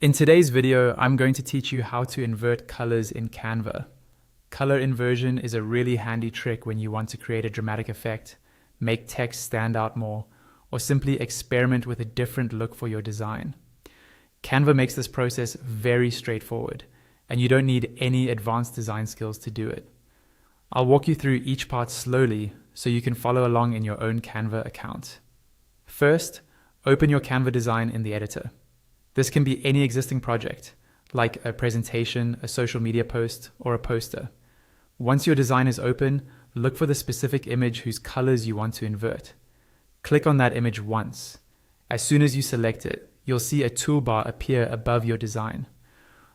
In today's video, I'm going to teach you how to invert colors in Canva. Color inversion is a really handy trick when you want to create a dramatic effect, make text stand out more, or simply experiment with a different look for your design. Canva makes this process very straightforward, and you don't need any advanced design skills to do it. I'll walk you through each part slowly so you can follow along in your own Canva account. First, open your Canva design in the editor. This can be any existing project, like a presentation, a social media post, or a poster. Once your design is open, look for the specific image whose colors you want to invert. Click on that image once. As soon as you select it, you'll see a toolbar appear above your design.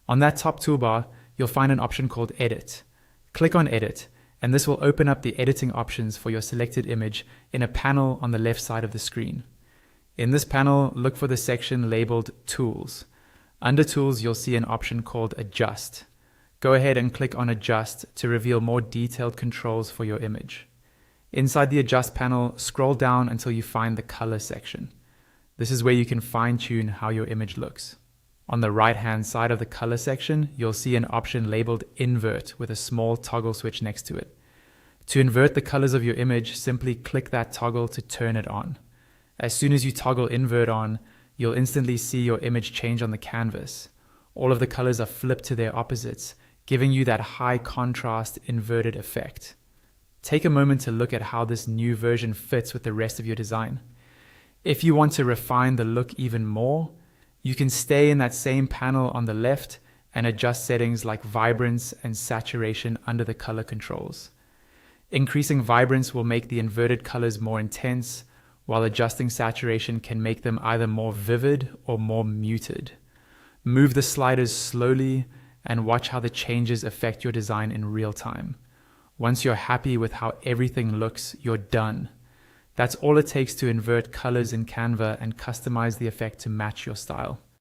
On that top toolbar, you'll find an option called Edit. Click on Edit, and this will open up the editing options for your selected image in a panel on the left side of the screen. In this panel, look for the section labeled Tools. Under Tools, you'll see an option called Adjust. Go ahead and click on Adjust to reveal more detailed controls for your image. Inside the Adjust panel, scroll down until you find the Color section. This is where you can fine-tune how your image looks. On the right-hand side of the Color section, you'll see an option labeled Invert with a small toggle switch next to it. To invert the colors of your image, simply click that toggle to turn it on. As soon as you toggle Invert on, you'll instantly see your image change on the canvas. All of the colors are flipped to their opposites, giving you that high contrast inverted effect. Take a moment to look at how this new version fits with the rest of your design. If you want to refine the look even more, you can stay in that same panel on the left and adjust settings like vibrance and saturation under the color controls. Increasing vibrance will make the inverted colors more intense, while adjusting saturation can make them either more vivid or more muted. Move the sliders slowly and watch how the changes affect your design in real time. Once you're happy with how everything looks, you're done. That's all it takes to invert colors in Canva and customize the effect to match your style.